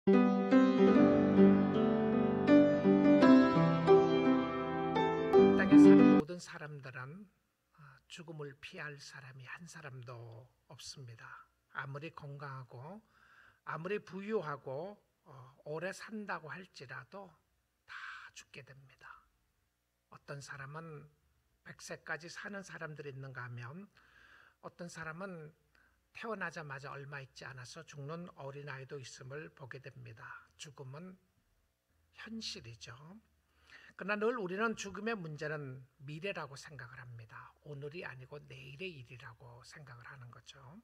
땅에 사는 모든 사람들은 죽음을 피할 사람이 한 사람도 없습니다. 아무리 건강하고 아무리 부유하고 오래 산다고 할지라도 다 죽게 됩니다. 어떤 사람은 100세까지 사는 사람들이 있는가 하면 어떤 사람은 태어나자마자 얼마 있지 않아서 죽는 어린아이도 있음을 보게 됩니다. 죽음은 현실이죠. 그러나 늘 우리는 죽음의 문제는 미래라고 생각을 합니다. 오늘이 아니고 내일의 일이라고 생각을 하는 거죠.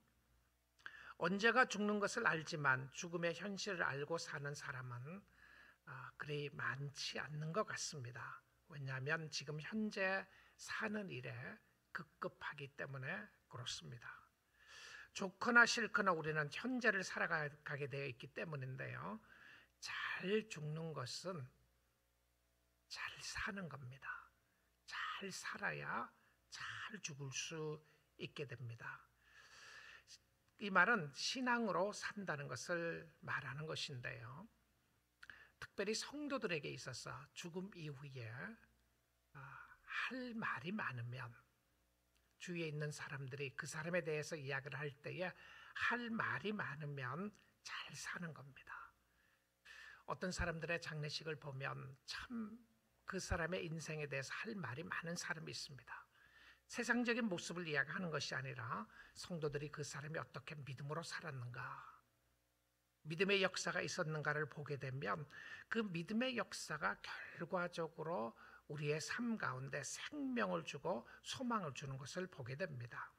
언제가 죽는 것을 알지만 죽음의 현실을 알고 사는 사람은 그리 많지 않는 것 같습니다. 왜냐하면 지금 현재 사는 일에 급급하기 때문에 그렇습니다. 좋거나 싫거나 우리는 현재를 살아가게 되어 있기 때문인데요. 잘 죽는 것은 잘 사는 겁니다. 잘 살아야 잘 죽을 수 있게 됩니다. 이 말은 신앙으로 산다는 것을 말하는 것인데요. 특별히 성도들에게 있어서 죽음 이후에 할 말이 많으면 주위에 있는 사람들이 그 사람에 대해서 이야기를 할 때에 할 말이 많으면 잘 사는 겁니다. 어떤 사람들의 장례식을 보면 참 그 사람의 인생에 대해서 할 말이 많은 사람이 있습니다. 세상적인 모습을 이야기하는 것이 아니라 성도들이 그 사람이 어떻게 믿음으로 살았는가, 믿음의 역사가 있었는가를 보게 되면 그 믿음의 역사가 결과적으로 우리의 삶 가운데 생명을 주고 소망을 주는 것을 보게 됩니다.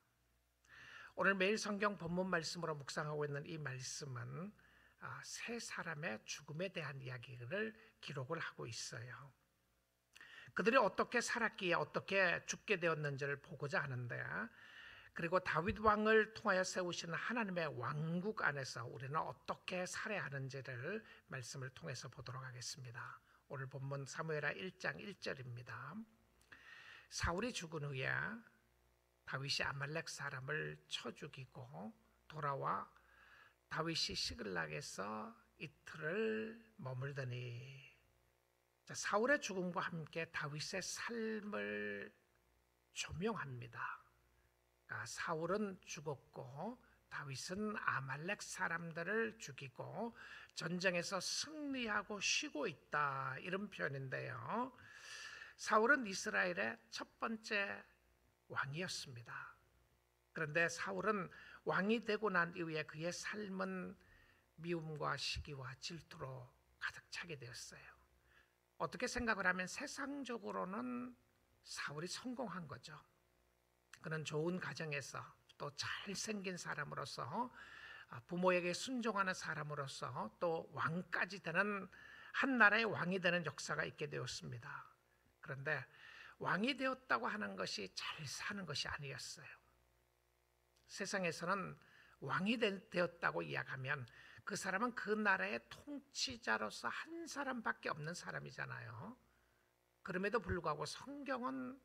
오늘 매일 성경 본문 말씀으로 묵상하고 있는 이 말씀은 세 사람의 죽음에 대한 이야기를 기록을 하고 있어요. 그들이 어떻게 살았기에 어떻게 죽게 되었는지를 보고자 하는데, 그리고 다윗 왕을 통하여 세우시는 하나님의 왕국 안에서 우리는 어떻게 살아야 하는지를 말씀을 통해서 보도록 하겠습니다. 오늘 본문 사무엘하 1장 1절입니다. 사울이 죽은 후에 다윗이 아말렉 사람을 쳐 죽이고 돌아와 다윗이 시글락에서 이틀을 머물더니, 사울의 죽음과 함께 다윗의 삶을 조명합니다. 사울은 죽었고 다윗은 아말렉 사람들을 죽이고 전쟁에서 승리하고 쉬고 있다, 이런 표현인데요. 사울은 이스라엘의 첫 번째 왕이었습니다. 그런데 사울은 왕이 되고 난 이후에 그의 삶은 미움과 시기와 질투로 가득 차게 되었어요. 어떻게 생각을 하면 세상적으로는 사울이 성공한 거죠. 그는 좋은 가정에서 또 잘생긴 사람으로서 부모에게 순종하는 사람으로서 또 왕까지 되는, 한 나라의 왕이 되는 역사가 있게 되었습니다. 그런데 왕이 되었다고 하는 것이 잘 사는 것이 아니었어요. 세상에서는 왕이 되었다고 이야기하면 그 사람은 그 나라의 통치자로서 한 사람밖에 없는 사람이잖아요. 그럼에도 불구하고 성경은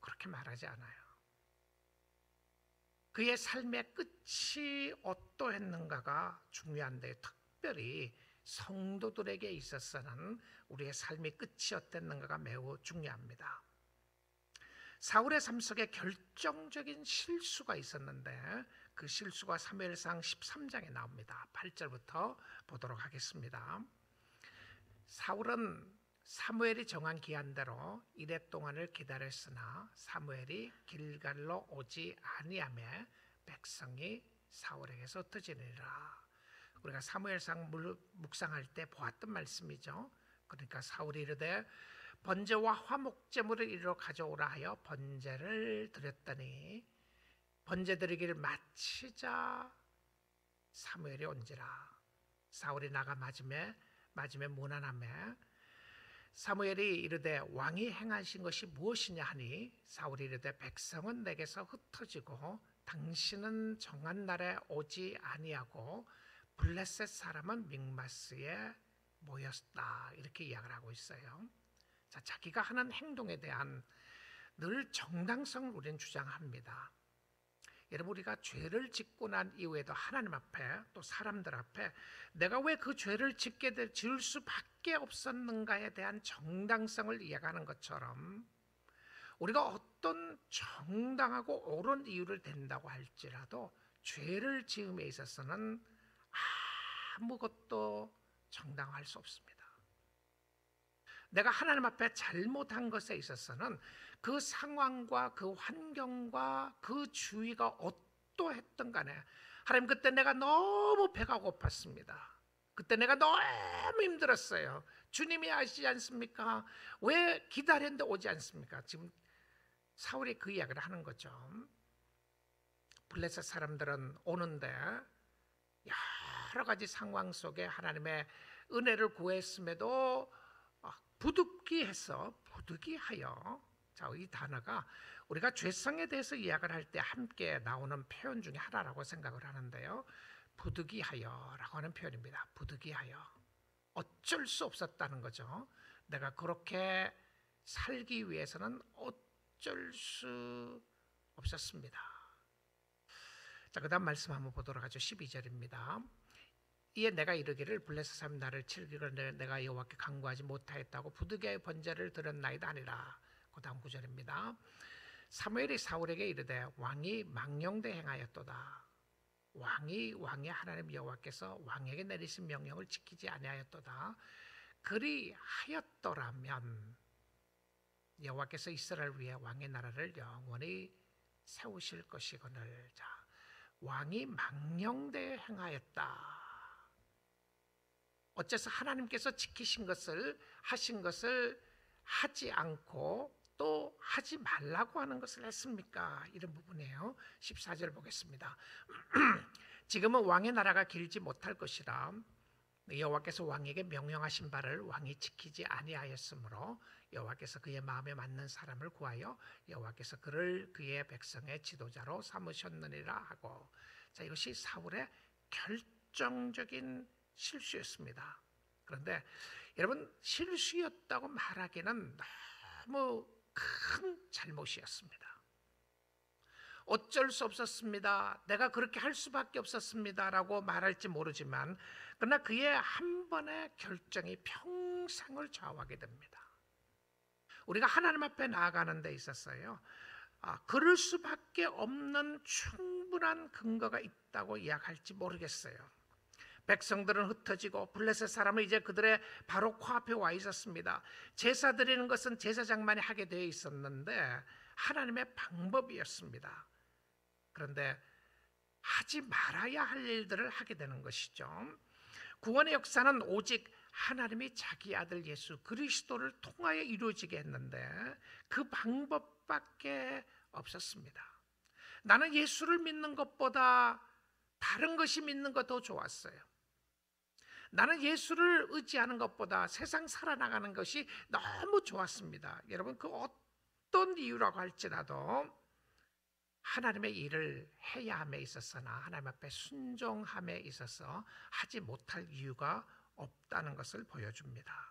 그렇게 말하지 않아요. 그의 삶의 끝이 어떠했는가가 중요한데, 특별히 성도들에게 있어서는 우리의 삶의 끝이 어땠는가가 매우 중요합니다. 사울의 삶 속에 결정적인 실수가 있었는데 그 실수가 사무엘상 13장에 나옵니다. 8절부터 보도록 하겠습니다. 사울은 사무엘이 정한 기한대로 이레 동안을 기다렸으나 사무엘이 길갈로 오지 아니하매 백성이 사울에게서 흩어지니라. 우리가 사무엘상 묵상할 때 보았던 말씀이죠. 그러니까 사울이 이르되 번제와 화목제물을 이리로 가져오라 하여 번제를 드렸더니 번제 드리기를 마치자 사무엘이 온지라. 사울이 나가 맞음에 무난하매 사무엘이 이르되 왕이 행하신 것이 무엇이냐 하니 사울이 이르되 백성은 내게서 흩어지고 당신은 정한 날에 오지 아니하고 블레셋 사람은 믹마스에 모였다, 이렇게 이야기를 하고 있어요. 자기가 하는 행동에 대한 늘 정당성을 우리는 주장합니다. 여러분, 우리가 죄를 짓고 난 이후에도 하나님 앞에 또 사람들 앞에 내가 왜 그 죄를 지을 수밖에 없었는가에 대한 정당성을 이야기하는 것처럼, 우리가 어떤 정당하고 옳은 이유를 댄다고 할지라도 죄를 지음에 있어서는 아무것도 정당할 수 없습니다. 내가 하나님 앞에 잘못한 것에 있어서는 그 상황과 그 환경과 그 주위가 어떠했든 간에, 하나님, 그때 내가 너무 배가 고팠습니다. 그때 내가 너무 힘들었어요. 주님이 아시지 않습니까? 왜 기다렸는데 오지 않습니까? 지금 사울이 그 이야기를 하는 거죠. 블레셋 사람들은 오는데 여러 가지 상황 속에 하나님의 은혜를 구했음에도 부득이하여, 자, 이 단어가 우리가 죄성에 대해서 이야기를 할 때 함께 나오는 표현 중에 하나라고 생각을 하는데요, 부득이하여라고 하는 표현입니다. 부득이하여, 어쩔 수 없었다는 거죠. 내가 그렇게 살기 위해서는 어쩔 수 없었습니다. 자, 그 다음 말씀 한번 보도록 하죠. 12절입니다. 이에 내가 이르기를 블레셋 사람이 나를 치르기를 내가 여호와께 간구하지 못하였다고 부득이하여 번제를 드렸나이다 하니라. 그 다음 9절입니다. 사무엘이 사울에게 이르되 왕이 망령되 행하였도다. 왕이 하나님 여호와께서 왕에게 내리신 명령을 지키지 아니하였도다. 그리하였더라면 여호와께서 이스라엘을 위해 왕의 나라를 영원히 세우실 것이거늘. 자, 왕이 망령되 행하였다. 어째서 하나님께서 지키신 것을, 하신 것을 하지 않고 또 하지 말라고 하는 것을 했습니까? 이런 부분이에요. 14절 보겠습니다. 지금은 왕의 나라가 길지 못할 것이라 여호와께서 왕에게 명령하신 바를 왕이 지키지 아니하였으므로 여호와께서 그의 마음에 맞는 사람을 구하여 여호와께서 그를 그의 백성의 지도자로 삼으셨느니라 하고, 자, 이것이 사울의 결정적인 실수였습니다. 그런데 여러분, 실수였다고 말하기는 너무 큰 잘못이었습니다. 어쩔 수 없었습니다, 내가 그렇게 할 수밖에 없었습니다 라고 말할지 모르지만, 그러나 그의 한 번의 결정이 평생을 좌우하게 됩니다. 우리가 하나님 앞에 나아가는 데 있어서요, 그럴 수밖에 없는 충분한 근거가 있다고 이야기할지 모르겠어요. 백성들은 흩어지고 블레셋 사람은 이제 그들의 바로 코앞에 와 있었습니다. 제사 드리는 것은 제사장만이 하게 되어 있었는데 하나님의 방법이었습니다. 그런데 하지 말아야 할 일들을 하게 되는 것이죠. 구원의 역사는 오직 하나님이 자기 아들 예수 그리스도를 통하여 이루어지게 했는데 그 방법밖에 없었습니다. 나는 예수를 믿는 것보다 다른 것이 믿는 것 더 좋았어요. 나는 예수를 의지하는 것보다 세상 살아나가는 것이 너무 좋았습니다. 여러분, 그 어떤 이유라고 할지라도 하나님의 일을 해야 함에 있어서나 하나님 앞에 순종함에 있어서 하지 못할 이유가 없다는 것을 보여줍니다.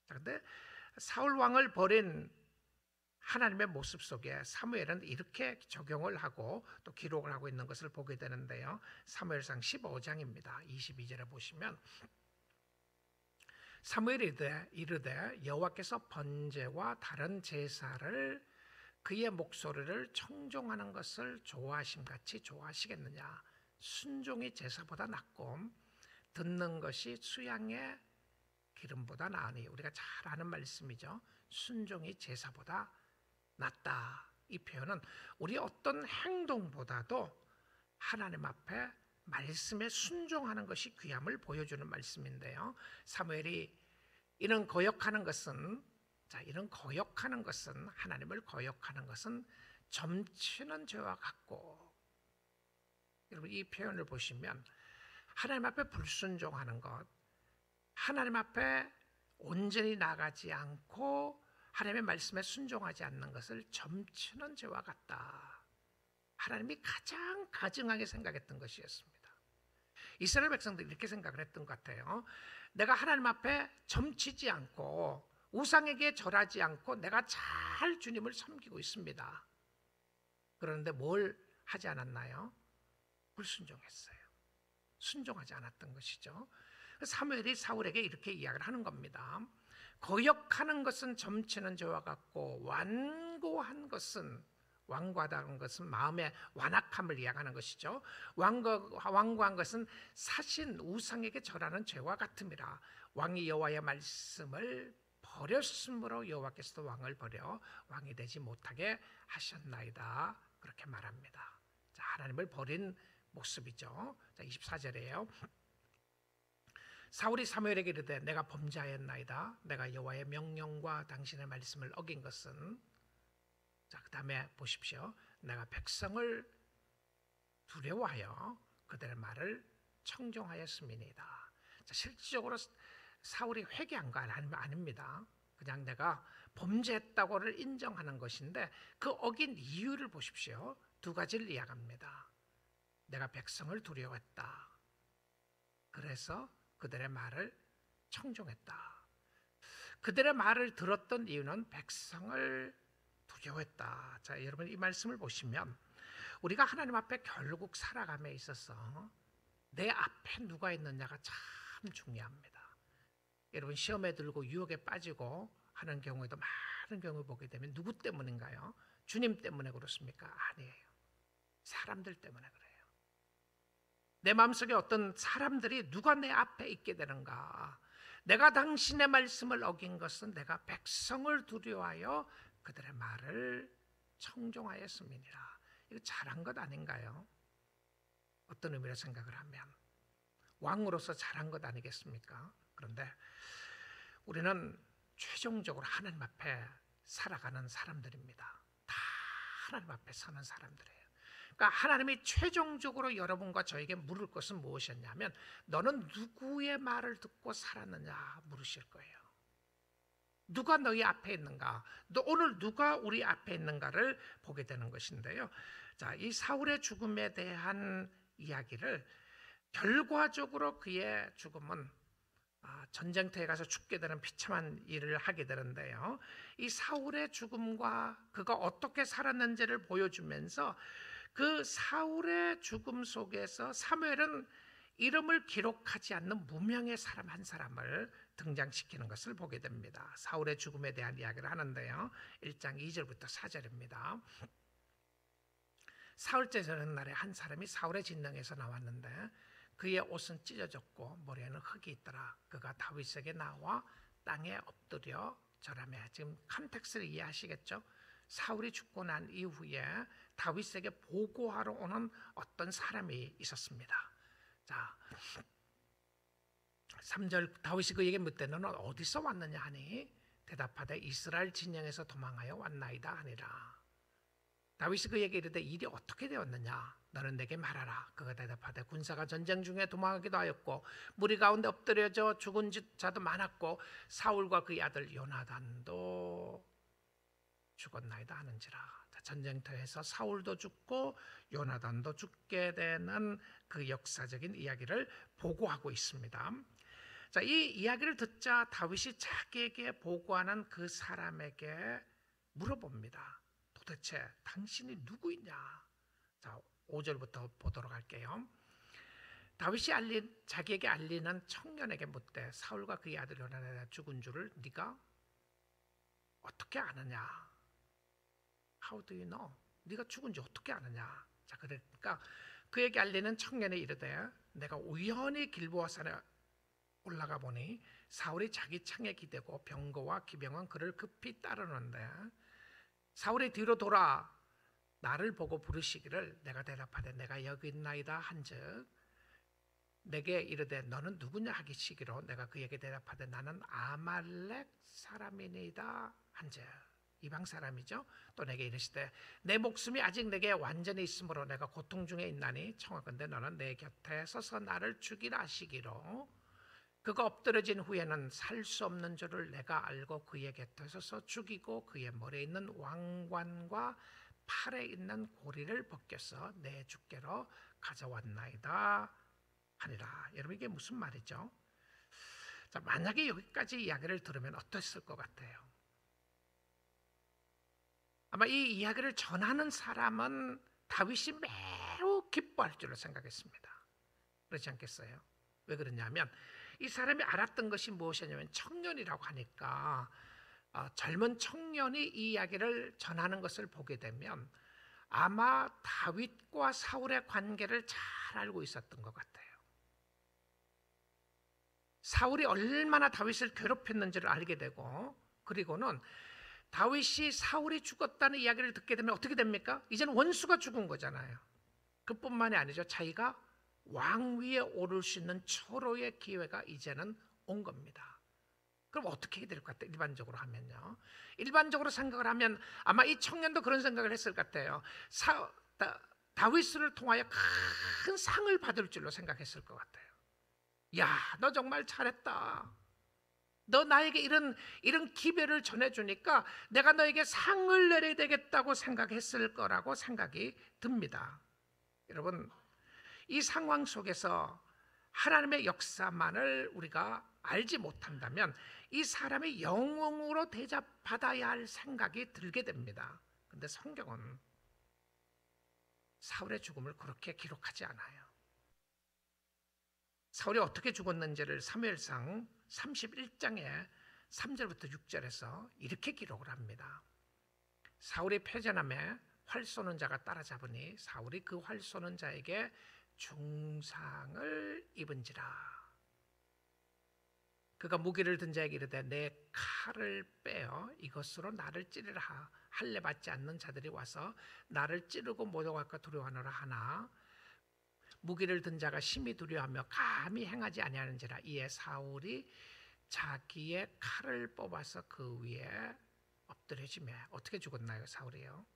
그런데 사울 왕을 버린 하나님의 모습 속에 사무엘은 이렇게 적용을 하고 또 기록을 하고 있는 것을 보게 되는데요, 사무엘상 15장입니다. 22절에 보시면 사무엘이 이르되 여호와께서 번제와 다른 제사를 그의 목소리를 청종하는 것을 좋아하심같이 좋아하시겠느냐. 순종이 제사보다 낫고 듣는 것이 수양의 기름보다 나으니, 우리가 잘 아는 말씀이죠. 순종이 제사보다 낫다. 이 표현은 우리 어떤 행동보다도 하나님 앞에 말씀에 순종하는 것이 귀함을 보여주는 말씀인데요, 사무엘이 이런 거역하는 것은, 하나님을 거역하는 것은 점치는 죄와 같고, 여러분 이 표현을 보시면 하나님 앞에 불순종하는 것, 하나님 앞에 온전히 나가지 않고 하나님의 말씀에 순종하지 않는 것을 점치는 죄와 같다. 하나님이 가장 가증하게 생각했던 것이었습니다. 이스라엘 백성들이 이렇게 생각을 했던 것 같아요. 내가 하나님 앞에 점치지 않고 우상에게 절하지 않고 내가 잘 주님을 섬기고 있습니다. 그런데 뭘 하지 않았나요? 불순종했어요. 순종하지 않았던 것이죠. 사무엘이 사울에게 이렇게 이야기를 하는 겁니다. 거역하는 것은 점치는 죄와 같고 완고한 것은, 완고하다는 것은 마음의 완악함을 이야기하는 것이죠. 완고한 것은 사신 우상에게 절하는 죄와 같음이라. 왕이 여호와의 말씀을 버렸으므로 여호와께서도 왕을 버려 왕이 되지 못하게 하셨나이다. 그렇게 말합니다. 자, 하나님을 버린 모습이죠. 자, 24절이에요. 사울이 사무엘에게 이르되 내가 범죄하였나이다. 내가 여호와의 명령과 당신의 말씀을 어긴 것은, 자, 그 다음에 보십시오. 내가 백성을 두려워하여 그들의 말을 청종하였음이니이다. 자, 실질적으로 사울이 회개한 거 아닙니다. 그냥 내가 범죄했다고를 인정하는 것인데 그 어긴 이유를 보십시오. 두 가지를 이야기합니다. 내가 백성을 두려워했다. 그래서 그들의 말을 청종했다. 그들의 말을 들었던 이유는 백성을 두려워했다. 자, 여러분 이 말씀을 보시면 우리가 하나님 앞에 결국 살아감에 있어서 내 앞에 누가 있느냐가 참 중요합니다. 여러분 시험에 들고 유혹에 빠지고 하는 경우에도 많은 경우 보게 되면 누구 때문인가요? 주님 때문에 그렇습니까? 아니에요. 사람들 때문에 그래요. 내 마음속에 어떤 사람들이 누가 내 앞에 있게 되는가? 내가 당신의 말씀을 어긴 것은 내가 백성을 두려워하여 그들의 말을 청종하였음이니라. 이거 잘한 것 아닌가요? 어떤 의미로 생각을 하면 왕으로서 잘한 것 아니겠습니까? 그런데 우리는 최종적으로 하나님 앞에 살아가는 사람들입니다. 다 하나님 앞에 서는 사람들이에요. 그러니까 하나님이 최종적으로 여러분과 저에게 물을 것은 무엇이었냐면 너는 누구의 말을 듣고 살았느냐 물으실 거예요. 누가 너희 앞에 있는가? 오늘 누가 우리 앞에 있는가를 보게 되는 것인데요. 자, 이 사울의 죽음에 대한 이야기를 결과적으로 그의 죽음은 전쟁터에 가서 죽게 되는 비참한 일을 하게 되는데요. 이 사울의 죽음과 그가 어떻게 살았는지를 보여주면서 그 사울의 죽음 속에서 사무엘은 이름을 기록하지 않는 무명의 사람 한 사람을 등장시키는 것을 보게 됩니다. 사울의 죽음에 대한 이야기를 하는데요. 1장 2절부터 4절입니다. 사흘째 되는 날에 한 사람이 사울의 진영에서 나왔는데 그의 옷은 찢어졌고 머리에는 흙이 있더라. 그가 다윗에게 나와 땅에 엎드려 절하며. 지금 컨텍스트를 이해하시겠죠? 사울이 죽고 난 이후에 다윗에게 보고하러 오는 어떤 사람이 있었습니다. 자, 3절 다윗이 그에게 묻되 너는 어디서 왔느냐 하니 대답하되 이스라엘 진영에서 도망하여 왔나이다 하니라. 다윗이 그에게 이르되 일이 어떻게 되었느냐 너는 내게 말하라. 그가 대답하되 군사가 전쟁 중에 도망하기도 하였고 무리 가운데 엎드려져 죽은 자도 많았고 사울과 그의 아들 요나단도 죽었나이다 하는지라. 전쟁터에서 사울도 죽고 요나단도 죽게 되는 그 역사적인 이야기를 보고하고 있습니다. 자, 이 이야기를 듣자 다윗이 자기에게 보고하는 그 사람에게 물어봅니다. 도대체 당신이 누구이냐? 자, 5절부터 보도록 할게요. 다윗이 자기에게 알리는 청년에게 묻되 사울과 그의 아들 요나단이 죽은 줄을 네가 어떻게 아느냐? How do you know? 네가 죽은지 어떻게 아느냐? 자, 그러니까 그에게 알리는 청년이 이르되 내가 우연히 길보아 산에 올라가 보니 사울이 자기 창에 기대고 병거와 기병은 그를 급히 따르는데 사울이 뒤로 돌아 나를 보고 부르시기를 내가 대답하되 내가 여기 있나이다 한즉 내게 이르되 너는 누구냐 하기시기로 내가 그에게 대답하되 나는 아말렉 사람이니이다 한즉 이방 사람이죠. 또 내게 이르시되 내 목숨이 아직 내게 완전히 있으므로 내가 고통 중에 있나니 청하건대 너는 내 곁에 서서 나를 죽이라 하시기로 그가 엎드러진 후에는 살 수 없는 줄을 내가 알고 그의 곁에 서서 죽이고 그의 머리에 있는 왕관과 팔에 있는 고리를 벗겨서 내 주께로 가져왔나이다 하니라. 여러분 이게 무슨 말이죠? 자, 만약에 여기까지 이야기를 들으면 어땠을 것 같아요? 아마 이 이야기를 전하는 사람은 다윗이 매우 기뻐할 줄로 생각했습니다. 그렇지 않겠어요? 왜 그러냐면 이 사람이 알았던 것이 무엇이냐면 청년이라고 하니까 젊은 청년이 이 이야기를 전하는 것을 보게 되면 아마 다윗과 사울의 관계를 잘 알고 있었던 것 같아요. 사울이 얼마나 다윗을 괴롭혔는지를 알게 되고, 그리고는 다윗이 사울이 죽었다는 이야기를 듣게 되면 어떻게 됩니까? 이제는 원수가 죽은 거잖아요. 그뿐만이 아니죠. 자기가 왕위에 오를 수 있는 초로의 기회가 이제는 온 겁니다. 그럼 어떻게 해야 될 것 같아요? 일반적으로 하면요. 일반적으로 생각을 하면 아마 이 청년도 그런 생각을 했을 것 같아요. 다윗을 통하여 큰 상을 받을 줄로 생각했을 것 같아요. 야, 너 정말 잘했다. 너 나에게 이런 기별을 전해주니까 내가 너에게 상을 내려야 되겠다고 생각했을 거라고 생각이 듭니다. 여러분, 이 상황 속에서 하나님의 역사만을 우리가 알지 못한다면 이 사람이 영웅으로 대접받아야 할 생각이 들게 됩니다. 그런데 성경은 사울의 죽음을 그렇게 기록하지 않아요. 사울이 어떻게 죽었는지를 사무엘상 31장에 3절부터 6절에서 이렇게 기록을 합니다. 사울이 패전함에 활 쏘는 자가 따라잡으니 사울이 그 활 쏘는 자에게 중상을 입은지라. 그가 무기를 든 자에게 이르되 내 칼을 빼어 이것으로 나를 찌르라. 할례 받지 않는 자들이 와서 나를 찌르고 모독할까 두려워하노라 하나 무기를 든 자가 심히 두려워하며 감히 행하지 아니하는지라. 이에 사울이 자기의 칼을 뽑아서 그 위에 엎드려지며 어떻게 죽었나요? 사울이요.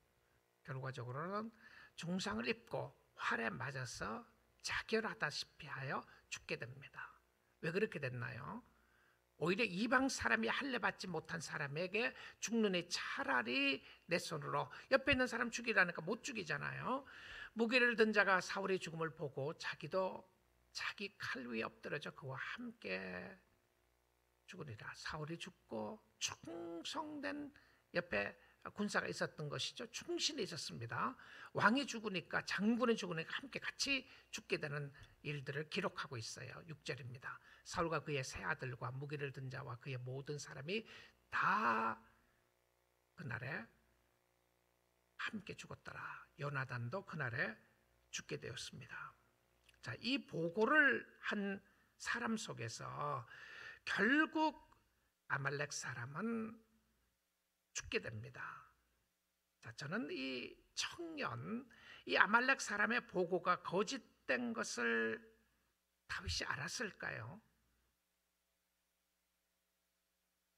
결과적으로는 중상을 입고 활에 맞아서 자결하다시피 하여 죽게 됩니다. 왜 그렇게 됐나요? 오히려 이방 사람이 할례 받지 못한 사람에게 죽느니 차라리 내 손으로 옆에 있는 사람 죽이라니까 못 죽이잖아요. 무기를 든 자가 사울의 죽음을 보고 자기도 자기 칼 위에 엎드려져 그와 함께 죽으리라. 사울이 죽고 충성된 옆에 군사가 있었던 것이죠. 충신이 있었습니다. 왕이 죽으니까 장군이 죽으니까 함께 같이 죽게 되는 일들을 기록하고 있어요. 6절입니다. 사울과 그의 세 아들과 무기를 든 자와 그의 모든 사람이 다 그날에 함께 죽었더라. 요나단도 그날에 죽게 되었습니다. 자, 이 보고를 한 사람 속에서 결국 아말렉 사람은 죽게 됩니다. 자, 저는 이 청년, 이 아말렉 사람의 보고가 거짓된 것을 다윗이 알았을까요?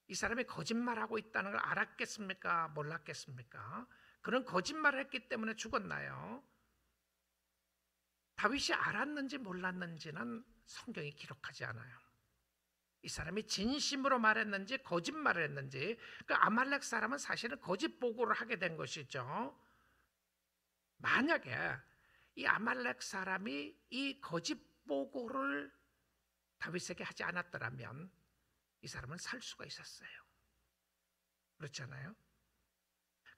이 사람이 거짓말하고 있다는 걸 알았겠습니까? 몰랐겠습니까? 그런 거짓말을 했기 때문에 죽었나요? 다윗이 알았는지 몰랐는지는 성경이 기록하지 않아요. 이 사람이 진심으로 말했는지 거짓말을 했는지, 그 아말렉 사람은 사실은 거짓 보고를 하게 된 것이죠. 만약에 이 아말렉 사람이 이 거짓 보고를 다윗에게 하지 않았더라면 이 사람은 살 수가 있었어요. 그렇잖아요.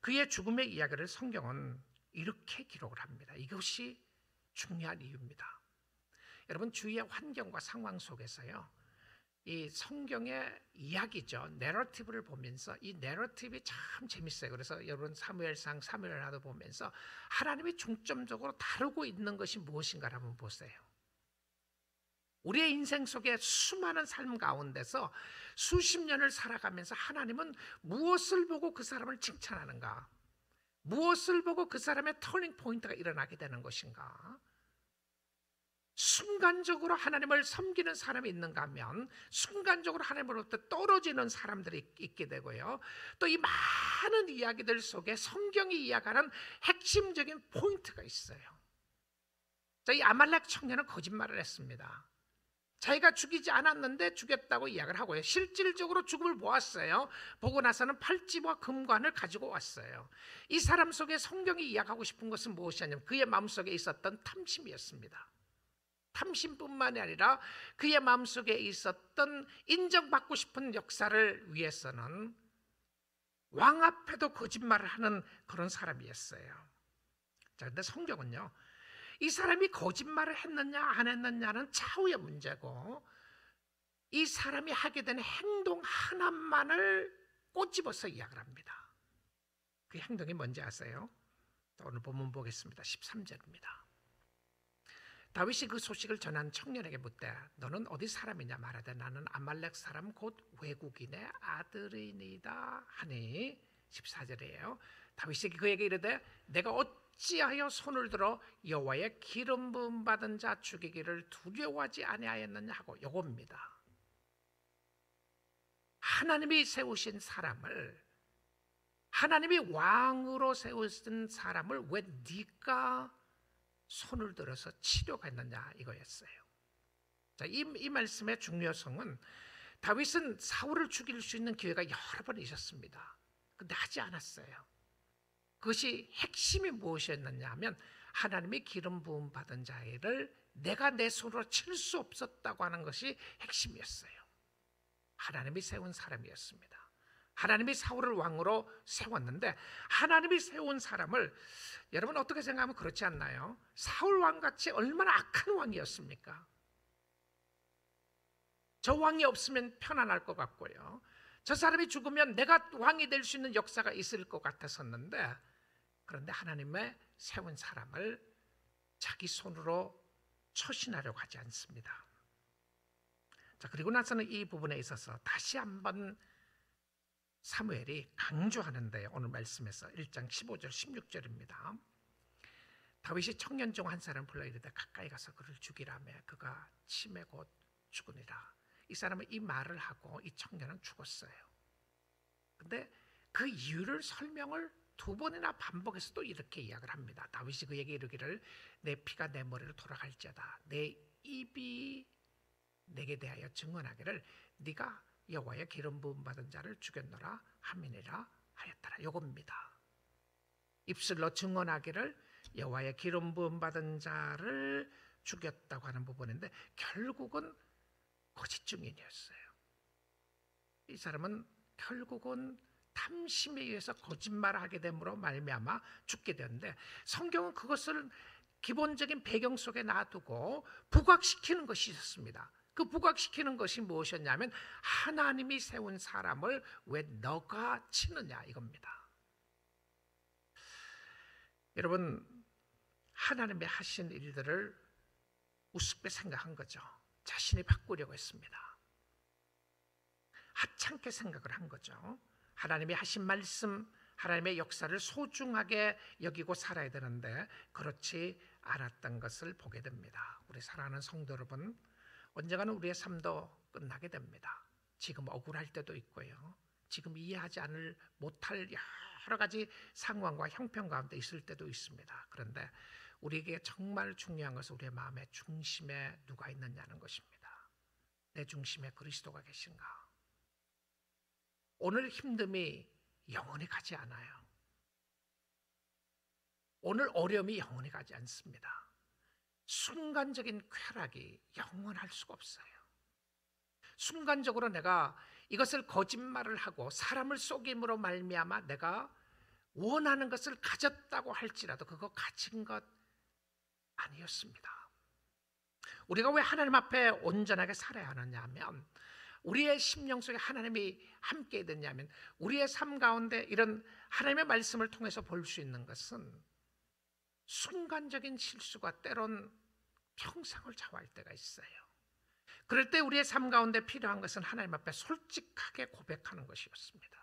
그의 죽음의 이야기를 성경은 이렇게 기록을 합니다. 이것이 중요한 이유입니다. 여러분, 주위의 환경과 상황 속에서요, 이 성경의 이야기죠, 내러티브를 보면서 이 내러티브가 참 재밌어요. 그래서 여러분 사무엘상, 사무엘하도 보면서 하나님이 중점적으로 다루고 있는 것이 무엇인가를 한번 보세요. 우리의 인생 속에 수많은 삶 가운데서 수십 년을 살아가면서 하나님은 무엇을 보고 그 사람을 칭찬하는가? 무엇을 보고 그 사람의 터닝 포인트가 일어나게 되는 것인가? 순간적으로 하나님을 섬기는 사람이 있는가 하면 순간적으로 하나님으로부터 떨어지는 사람들이 있게 되고요. 또 이 많은 이야기들 속에 성경이 이야기하는 핵심적인 포인트가 있어요. 자, 이 아말렉 청년은 거짓말을 했습니다. 자기가 죽이지 않았는데 죽였다고 이야기를 하고요. 실질적으로 죽음을 보았어요. 보고 나서는 팔찌와 금관을 가지고 왔어요. 이 사람 속에 성경이 이야기하고 싶은 것은 무엇이냐면 그의 마음속에 있었던 탐심이었습니다. 탐심뿐만이 아니라 그의 마음속에 있었던 인정받고 싶은 역사를 위해서는 왕 앞에도 거짓말을 하는 그런 사람이었어요. 자, 근데 성경은요, 이 사람이 거짓말을 했느냐 안 했느냐는 차후의 문제고 이 사람이 하게 된 행동 하나만을 꼬집어서 이야기를 합니다. 그 행동이 뭔지 아세요? 오늘 본문 보겠습니다. 13절입니다. 다윗이 그 소식을 전한 청년에게 묻되 너는 어디 사람이냐 말하되 나는 아말렉 사람 곧 외국인의 아들이니이다 하니 14절이에요. 다윗이 그에게 이르되 내가 어찌하여 손을 들어 여호와의 기름 부음 받은 자 죽이기를 두려워하지 아니하였느냐 하고 요겁니다. 하나님이 세우신 사람을, 하나님이 왕으로 세우신 사람을 왜 네가 손을 들어서 치려했느냐 이거였어요. 자, 이 말씀의 중요성은 다윗은 사울을 죽일 수 있는 기회가 여러 번 있었습니다. 근데 하지 않았어요. 그것이 핵심이 무엇이었느냐 하면 하나님이 기름 부음 받은 자를 내가 내 손으로 칠 수 없었다고 하는 것이 핵심이었어요. 하나님이 세운 사람이었습니다. 하나님이 사울을 왕으로 세웠는데 하나님이 세운 사람을 여러분 어떻게 생각하면 그렇지 않나요? 사울 왕같이 얼마나 악한 왕이었습니까? 저 왕이 없으면 편안할 것 같고요. 저 사람이 죽으면 내가 왕이 될 수 있는 역사가 있을 것 같았었는데 그런데 하나님의 세운 사람을 자기 손으로 처신하려고 하지 않습니다. 자, 그리고 나서는 이 부분에 있어서 다시 한번 사무엘이 강조하는데요. 오늘 말씀에서 1장 15절 16절입니다. 다윗이 청년 중 한 사람을 불러 이르되 가까이 가서 그를 죽이라며 그가 치매 곧 죽으니라. 이 사람은 이 말을 하고 이 청년은 죽었어요. 근데 그 이유를 설명을 두 번이나 반복해서 또 이렇게 이야기를 합니다. 다윗이 그에게 이르기를 내 피가 내 머리로 돌아갈지어다 내 입이 내게 대하여 증언하기를 네가 여호와의 기름 부음 받은 자를 죽였노라 함이니라 하였더라. 요겁니다. 입술로 증언하기를 여호와의 기름 부음 받은 자를 죽였다고 하는 부분인데 결국은 거짓 증인이었어요. 이 사람은 결국은 탐심에 의해서 거짓말을 하게 됨으로 말미암아 죽게 되었는데 성경은 그것을 기본적인 배경 속에 놔두고 부각시키는 것이 있었습니다. 그 부각시키는 것이 무엇이었냐면 하나님이 세운 사람을 왜 너가 치느냐 이겁니다. 여러분 하나님이 하신 일들을 우습게 생각한 거죠. 자신이 바꾸려고 했습니다. 하찮게 생각을 한 거죠. 하나님이 하신 말씀, 하나님의 역사를 소중하게 여기고 살아야 되는데 그렇지 않았던 것을 보게 됩니다. 우리 사랑하는 성도 여러분, 언젠가는 우리의 삶도 끝나게 됩니다. 지금 억울할 때도 있고요. 지금 이해하지 못할 여러 가지 상황과 형편 가운데 있을 때도 있습니다. 그런데 우리에게 정말 중요한 것은 우리의 마음의 중심에 누가 있느냐는 것입니다. 내 중심에 그리스도가 계신가? 오늘 힘듦이 영원히 가지 않아요. 오늘 어려움이 영원히 가지 않습니다. 순간적인 쾌락이 영원할 수가 없어요. 순간적으로 내가 이것을 거짓말을 하고 사람을 속임으로 말미암아 내가 원하는 것을 가졌다고 할지라도 그거 가진 것 아니었습니다. 우리가 왜 하나님 앞에 온전하게 살아야 하느냐 하면 우리의 심령 속에 하나님이 함께 있느냐면 우리의 삶 가운데 이런 하나님의 말씀을 통해서 볼 수 있는 것은 순간적인 실수가 때론 평생을 좌우할 때가 있어요. 그럴 때 우리의 삶 가운데 필요한 것은 하나님 앞에 솔직하게 고백하는 것이었습니다.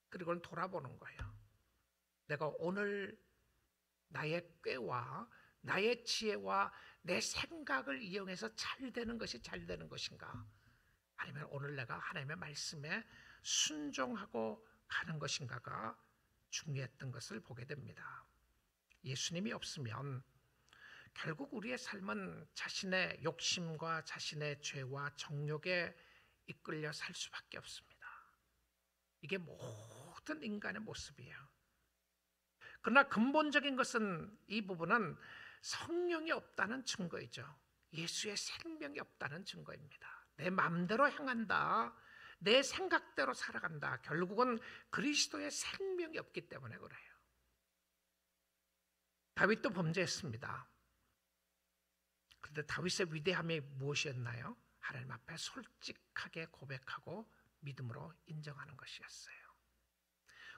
그리고 돌아보는 거예요. 내가 오늘 나의 꾀와 나의 지혜와 내 생각을 이용해서 잘 되는 것이 잘 되는 것인가? 아니면 오늘 내가 하나님의 말씀에 순종하고 가는 것인가가 중요했던 것을 보게 됩니다. 예수님이 없으면 결국 우리의 삶은 자신의 욕심과 자신의 죄와 정욕에 이끌려 살 수밖에 없습니다. 이게 모든 인간의 모습이에요. 그러나 근본적인 것은 이 부분은 성령이 없다는 증거이죠. 예수의 생명이 없다는 증거입니다. 내 마음대로 행한다, 내 생각대로 살아간다. 결국은 그리스도의 생명이 없기 때문에 그래요. 다윗도 범죄했습니다. 그런데 다윗의 위대함이 무엇이었나요? 하나님 앞에 솔직하게 고백하고 믿음으로 인정하는 것이었어요.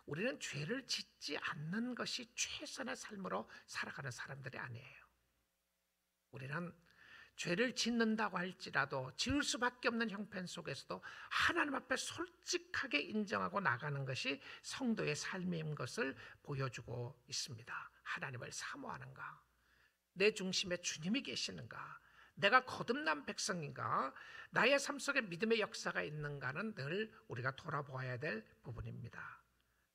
우리는 죄를 짓지 않는 것이 최선의 삶으로 살아가는 사람들이 아니에요. 우리는 죄를 짓는다고 할지라도 지을 수밖에 없는 형편 속에서도 하나님 앞에 솔직하게 인정하고 나가는 것이 성도의 삶인 것을 보여주고 있습니다. 하나님을 사모하는가? 내 중심에 주님이 계시는가? 내가 거듭난 백성인가? 나의 삶 속에 믿음의 역사가 있는가는 늘 우리가 돌아보아야 될 부분입니다.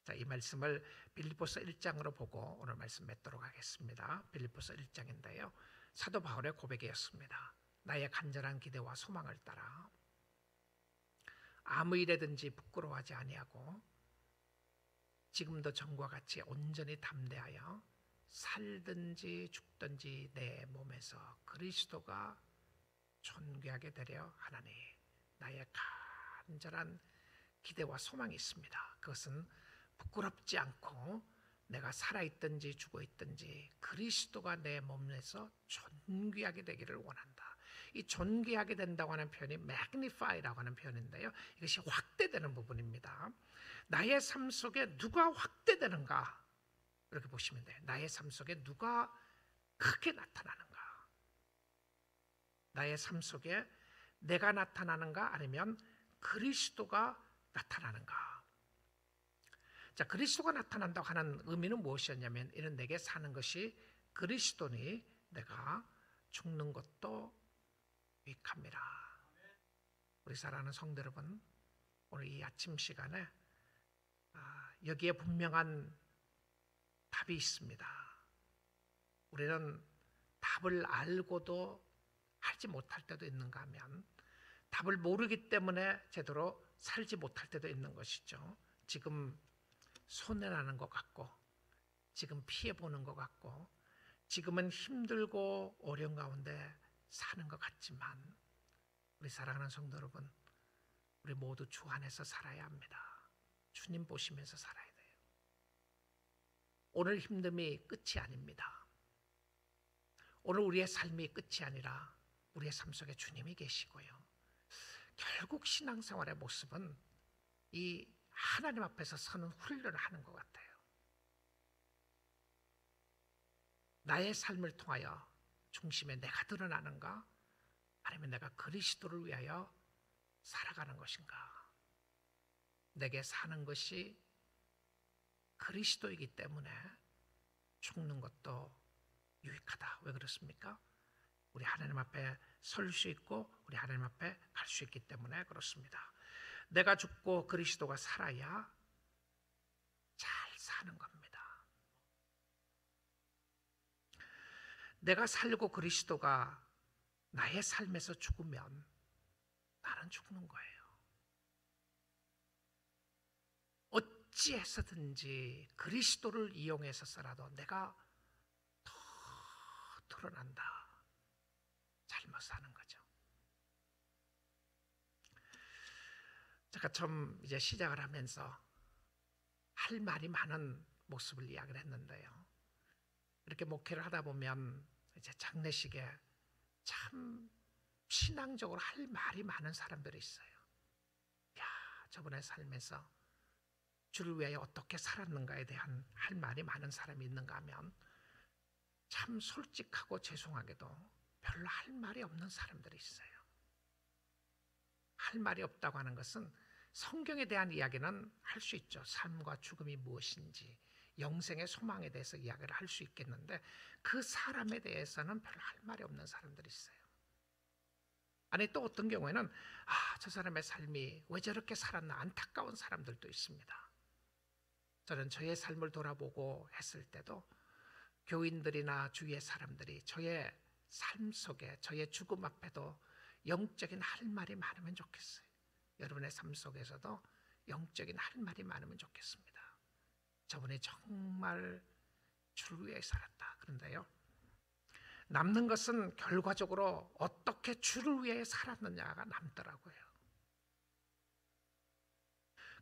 자, 이 말씀을 빌립보서 1장으로 보고 오늘 말씀 맺도록 하겠습니다. 빌립보서 1장인데요. 사도 바울의 고백이었습니다. 나의 간절한 기대와 소망을 따라 아무 일에든지 부끄러워하지 아니하고 지금도 전과 같이 온전히 담대하여 살든지 죽든지 내 몸에서 그리스도가 존귀하게 되려 하나니 나의 간절한 기대와 소망이 있습니다. 그것은 부끄럽지 않고 내가 살아있든지 죽어있든지 그리스도가 내 몸에서 존귀하게 되기를 원한다. 이 존귀하게 된다고 하는 표현이 magnify라고 하는 표현인데요, 이것이 확대되는 부분입니다. 나의 삶 속에 누가 확대되는가, 이렇게 보시면 돼요. 나의 삶 속에 누가 크게 나타나는가, 나의 삶 속에 내가 나타나는가 아니면 그리스도가 나타나는가. 자, 그리스도가 나타난다고 하는 의미는 무엇이었냐면, 이는 내게 사는 것이 그리스도니 내가 죽는 것도 유익함이라. 우리 사랑하는 성도 여러분, 오늘 이 아침 시간에 여기에 분명한 답이 있습니다. 우리는 답을 알고도 하지 못할 때도 있는가 하면, 답을 모르기 때문에 제대로 살지 못할 때도 있는 것이죠. 지금 손해나는 것 같고, 지금 피해보는 것 같고, 지금은 힘들고 어려운 가운데 사는 것 같지만, 우리 사랑하는 성도 여러분, 우리 모두 주 안에서 살아야 합니다. 주님 보시면서 살아야 돼요. 오늘 힘듦이 끝이 아닙니다. 오늘 우리의 삶이 끝이 아니라 우리의 삶 속에 주님이 계시고요. 결국 신앙생활의 모습은 이 하나님 앞에서 서는 훈련을 하는 것 같아요. 나의 삶을 통하여 중심에 내가 드러나는가, 아니면 내가 그리스도를 위하여 살아가는 것인가. 내게 사는 것이 그리스도이기 때문에 죽는 것도 유익하다. 왜 그렇습니까? 우리 하나님 앞에 설 수 있고 우리 하나님 앞에 갈 수 있기 때문에 그렇습니다. 내가 죽고 그리스도가 살아야 잘 사는 겁니다. 내가 살고 그리스도가 나의 삶에서 죽으면 나는 죽는 거예요. 어찌해서든지 그리스도를 이용해서라도 내가 더 드러난다. 잘못 사는 거죠. 제가 처음 이제 시작을 하면서 할 말이 많은 모습을 이야기를 했는데요. 이렇게 목회를 하다 보면 이제 장례식에 참 신앙적으로 할 말이 많은 사람들이 있어요. 야, 저분의 삶에서 주를 위하여 어떻게 살았는가에 대한 할 말이 많은 사람이 있는가 하면, 참 솔직하고 죄송하게도 별로 할 말이 없는 사람들이 있어요. 할 말이 없다고 하는 것은 성경에 대한 이야기는 할 수 있죠. 삶과 죽음이 무엇인지, 영생의 소망에 대해서 이야기를 할 수 있겠는데, 그 사람에 대해서는 별로 할 말이 없는 사람들이 있어요. 아니, 또 어떤 경우에는 저 사람의 삶이 왜 저렇게 살았나 안타까운 사람들도 있습니다. 저는 저의 삶을 돌아보고 했을 때도 교인들이나 주위의 사람들이 저의 삶 속에, 저의 죽음 앞에도 영적인 할 말이 많으면 좋겠어요. 여러분의 삶 속에서도 영적인 할 말이 많으면 좋겠습니다. 저분이 정말 주를 위해 살았다. 그런데요, 남는 것은 결과적으로 어떻게 주를 위해 살았느냐가 남더라고요.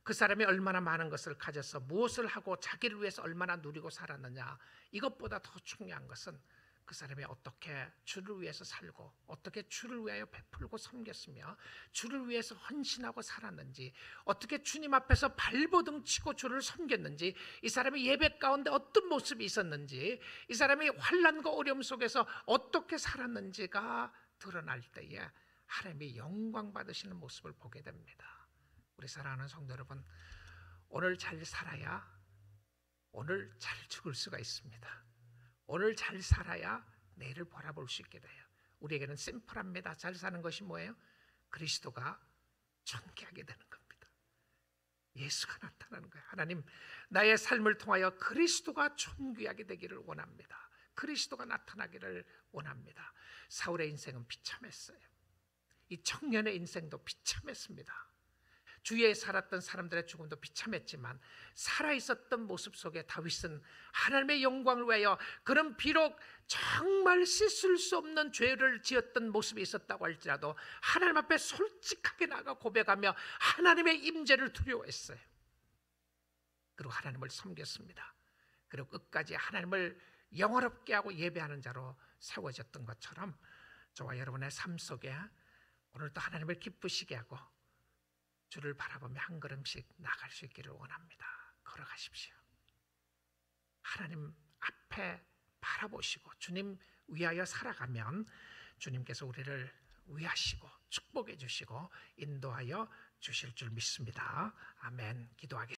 그 사람이 얼마나 많은 것을 가져서 무엇을 하고 자기를 위해서 얼마나 누리고 살았느냐, 이것보다 더 중요한 것은 그 사람이 어떻게 주를 위해서 살고 어떻게 주를 위하여 베풀고 섬겼으며 주를 위해서 헌신하고 살았는지, 어떻게 주님 앞에서 발버둥 치고 주를 섬겼는지, 이 사람이 예배 가운데 어떤 모습이 있었는지, 이 사람이 환난과 어려움 속에서 어떻게 살았는지가 드러날 때에 하나님이 영광 받으시는 모습을 보게 됩니다. 우리 사랑하는 성도 여러분, 오늘 잘 살아야 오늘 잘 죽을 수가 있습니다. 오늘 잘 살아야 내일을 바라볼 수 있게 돼요. 우리에게는 심플합니다. 잘 사는 것이 뭐예요? 그리스도가 존귀하게 되는 겁니다. 예수가 나타나는 거예요. 하나님, 나의 삶을 통하여 그리스도가 존귀하게 되기를 원합니다. 그리스도가 나타나기를 원합니다. 사울의 인생은 비참했어요. 이 청년의 인생도 비참했습니다. 주위에 살았던 사람들의 죽음도 비참했지만 살아있었던 모습 속에 다윗은 하나님의 영광을 위하여, 그는 비록 정말 씻을 수 없는 죄를 지었던 모습이 있었다고 할지라도 하나님 앞에 솔직하게 나가 고백하며 하나님의 임재를 두려워했어요. 그리고 하나님을 섬겼습니다. 그리고 끝까지 하나님을 영화롭게 하고 예배하는 자로 세워졌던 것처럼 저와 여러분의 삶 속에 오늘도 하나님을 기쁘시게 하고 주를 바라보며 한 걸음씩 나갈 수 있기를 원합니다. 걸어가십시오. 하나님 앞에 바라보시고 주님 위하여 살아가면 주님께서 우리를 위하시고 축복해 주시고 인도하여 주실 줄 믿습니다. 아멘. 기도하겠습니다.